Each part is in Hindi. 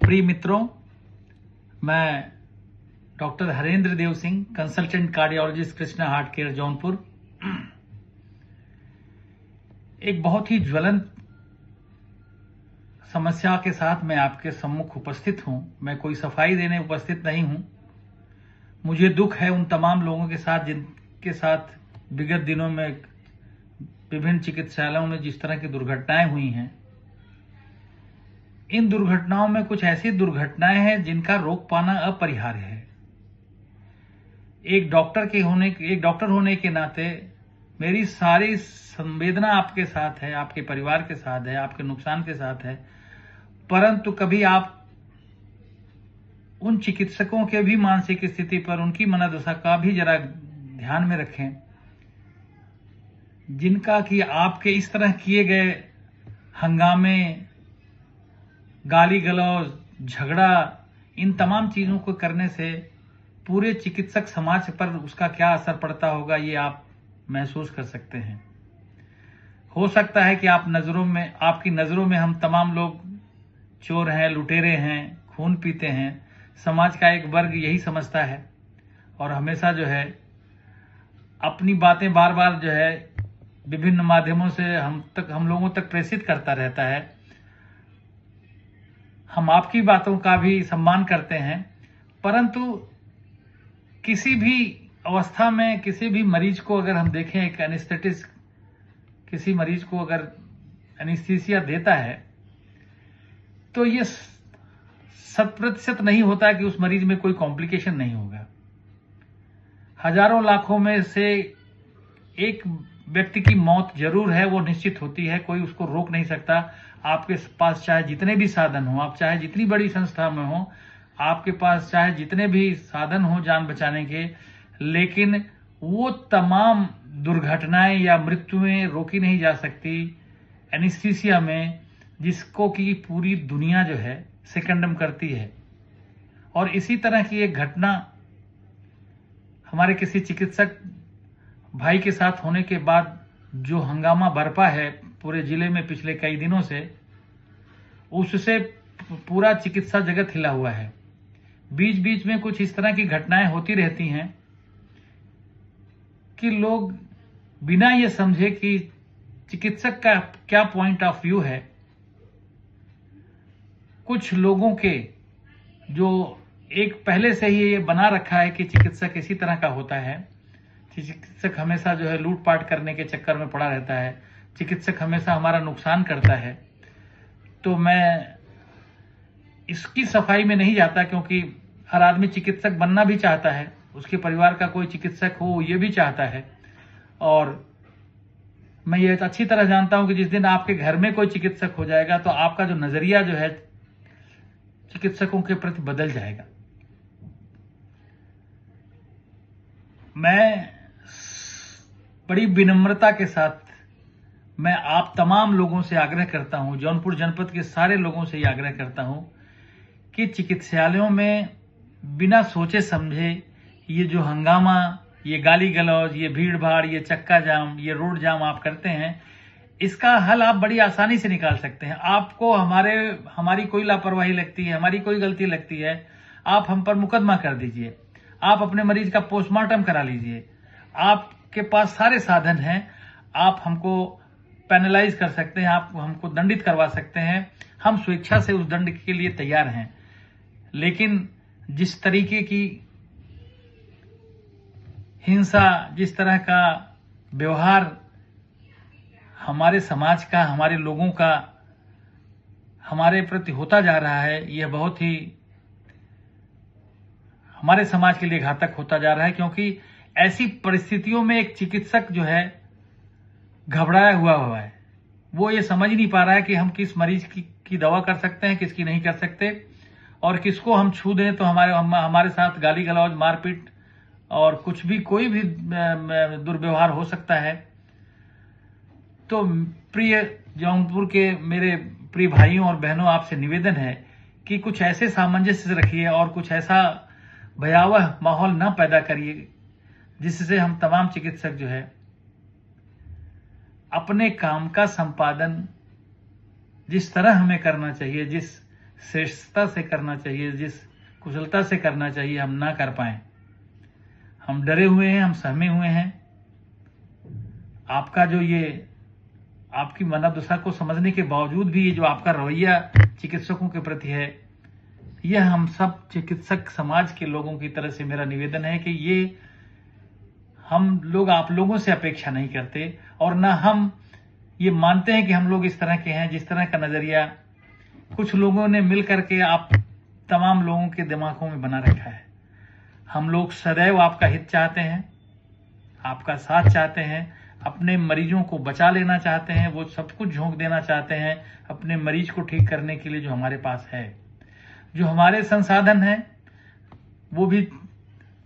प्रिय मित्रों, मैं doctor Harendra Dev Singh, consultant cardiologist, Krishna heart care, Jaunpur. एक बहुत ही ज्वलंत समस्या के साथ मैं आपके सम्मुख उपस्थित हूं। मैं कोई सफाई देने उपस्थित नहीं हूं। मुझे दुख है उन तमाम लोगों के साथ जिनके साथ विगत दिनों में विभिन्न चिकित्सालयों में जिस तरह की दुर्घटनाएं हुई हैं। इन दुर्घटनाओं में कुछ ऐसी दुर्घटनाएं हैं जिनका रोक पाना अपरिहार्य है। एक डॉक्टर होने के नाते मेरी सारी संवेदना आपके साथ है, आपके परिवार के साथ है, आपके नुकसान के साथ है। परंतु कभी आप उन चिकित्सकों के भी मानसिक स्थिति पर, उनकी मनोदशा का भी जरा ध्यान में रखें, जिनका कि आपके इस तरह किए गए हंगामे, गाली गलौज, झगड़ा, इन तमाम चीजों को करने से पूरे चिकित्सक समाज पर उसका क्या असर पड़ता होगा, ये आप महसूस कर सकते हैं। हो सकता है कि आपकी नजरों में हम तमाम लोग चोर हैं, लुटेरे हैं, खून पीते हैं। समाज का एक वर्ग यही समझता है और हमेशा जो है अपनी बातें बार बार जो है विभिन्न माध्यमों से हम लोगों तक प्रेषित करता रहता है। हम आपकी बातों का भी सम्मान करते हैं, परंतु किसी भी अवस्था में किसी भी मरीज को अगर हम देखें, एक एनेस्थेटिस्ट किसी मरीज को अगर एनेस्थीसिया देता है तो ये 100% नहीं होता है कि उस मरीज में कोई कॉम्प्लिकेशन नहीं होगा। हजारों लाखों में से एक व्यक्ति की मौत जरूर है, वो निश्चित होती है, कोई उसको रोक नहीं सकता। आपके पास चाहे जितने भी साधन हो, आप चाहे जितनी बड़ी संस्था में हो, आपके पास चाहे जितने भी साधन हो जान बचाने के, लेकिन वो तमाम दुर्घटनाएं या मृत्युएं रोकी नहीं जा सकती एनेस्थीसिया में, जिसको कि पूरी दुनिया जो है सेकंडम करती है। और इसी तरह की एक घटना हमारे किसी चिकित्सक भाई के साथ होने के बाद जो हंगामा बरपा है पूरे जिले में पिछले कई दिनों से, उससे पूरा चिकित्सा जगत हिला हुआ है। बीच बीच में कुछ इस तरह की घटनाएं होती रहती हैं कि लोग बिना ये समझे कि चिकित्सक का क्या पॉइंट ऑफ व्यू है, कुछ लोगों के जो एक पहले से ही ये बना रखा है कि चिकित्सक इसी तरह का होता है, चिकित्सक हमेशा जो है लूटपाट करने के चक्कर में पड़ा रहता है, चिकित्सक हमेशा हमारा नुकसान करता है। तो मैं इसकी सफाई में नहीं जाता, क्योंकि हर आदमी चिकित्सक बनना भी चाहता है, उसके परिवार का कोई चिकित्सक हो ये भी चाहता है। और मैं ये अच्छी तरह जानता हूं कि जिस दिन आपके घर में कोई चिकित्सक हो जाएगा तो आपका जो नजरिया जो है चिकित्सकों के प्रति बदल जाएगा। मैं बड़ी विनम्रता के साथ मैं आप तमाम लोगों से आग्रह करता हूं, जौनपुर जनपद के सारे लोगों से ये आग्रह करता हूं कि चिकित्सालयों में बिना सोचे समझे ये जो हंगामा, ये गाली गलौज, ये भीड़ भाड़, ये चक्का जाम, ये रोड जाम आप करते हैं, इसका हल आप बड़ी आसानी से निकाल सकते हैं। आपको हमारी कोई लापरवाही लगती है, हमारी कोई गलती लगती है, आप हम पर मुकदमा कर दीजिए, आप अपने मरीज का पोस्टमार्टम करा लीजिए। आपके पास सारे साधन हैं, आप हमको पेनलाइज कर सकते हैं, आप हमको दंडित करवा सकते हैं, हम स्वेच्छा से उस दंड के लिए तैयार हैं। लेकिन जिस तरीके की हिंसा, जिस तरह का व्यवहार हमारे समाज का, हमारे लोगों का हमारे प्रति होता जा रहा है, यह बहुत ही हमारे समाज के लिए घातक होता जा रहा है। क्योंकि ऐसी परिस्थितियों में एक चिकित्सक जो है घबराया हुआ है, वो ये समझ नहीं पा रहा है कि हम किस मरीज की दवा कर सकते हैं, किसकी नहीं कर सकते, और किसको हम छू दें तो हमारे साथ गाली गलौज, मारपीट और कुछ भी कोई भी दुर्व्यवहार हो सकता है। तो प्रिय जौनपुर के मेरे प्रिय भाइयों और बहनों, आपसे निवेदन है कि कुछ ऐसे सामंजस्य रखिए और कुछ ऐसा भयावह माहौल न पैदा करिए जिससे हम तमाम चिकित्सक जो है अपने काम का संपादन जिस तरह हमें करना चाहिए, जिस श्रेष्ठता से करना चाहिए, जिस कुशलता से करना चाहिए, हम ना कर पाए। हम डरे हुए हैं, हम सहमे हुए हैं। आपका जो ये आपकी मनोदशा को समझने के बावजूद भी ये जो आपका रवैया चिकित्सकों के प्रति है, यह हम सब चिकित्सक समाज के लोगों की तरफ से मेरा निवेदन है कि ये हम लोग आप लोगों से अपेक्षा नहीं करते, और ना हम ये मानते हैं कि हम लोग इस तरह के हैं। जिस तरह का नजरिया कुछ लोगों ने मिल करके आप तमाम लोगों के दिमागों में बना रखा है। हम लोग सदैव आपका हित चाहते हैं, आपका साथ चाहते हैं, अपने मरीजों को बचा लेना चाहते हैं, वो सब कुछ झोंक देना चाहते हैं अपने मरीज को ठीक करने के लिए जो हमारे पास है। जो हमारे संसाधन हैं वो भी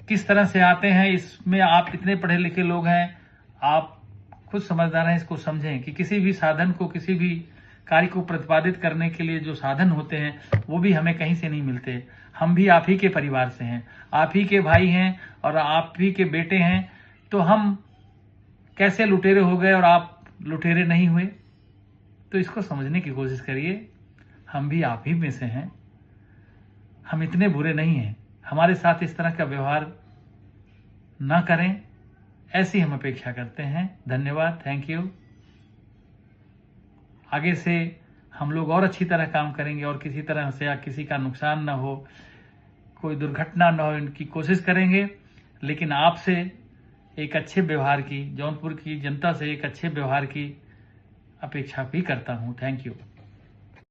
किस तरह से आते हैं, इसमें आप इतने पढ़े लिखे लोग हैं, आप खुद समझदार हैं, इसको समझें कि किसी भी साधन को, किसी भी कार्य को प्रतिपादित करने के लिए जो साधन होते हैं वो भी हमें कहीं से नहीं मिलते। हम भी आप ही के परिवार से हैं, आप ही के भाई हैं और आप ही के बेटे हैं, तो हम कैसे लुटेरे हो गए और आप लुटेरे नहीं हुए? तो इसको समझने की कोशिश करिए। हम भी आप ही में से हैं, हम इतने बुरे नहीं हैं। हमारे साथ इस तरह का व्यवहार ना करें, ऐसी हम अपेक्षा करते हैं। धन्यवाद, थैंक यू। आगे से हम लोग और अच्छी तरह काम करेंगे और किसी तरह से या किसी का नुकसान ना हो, कोई दुर्घटना ना हो, इनकी कोशिश करेंगे। लेकिन आपसे एक अच्छे व्यवहार की, जौनपुर की जनता से एक अच्छे व्यवहार की अपेक्षा भी करता हूं। Thank you.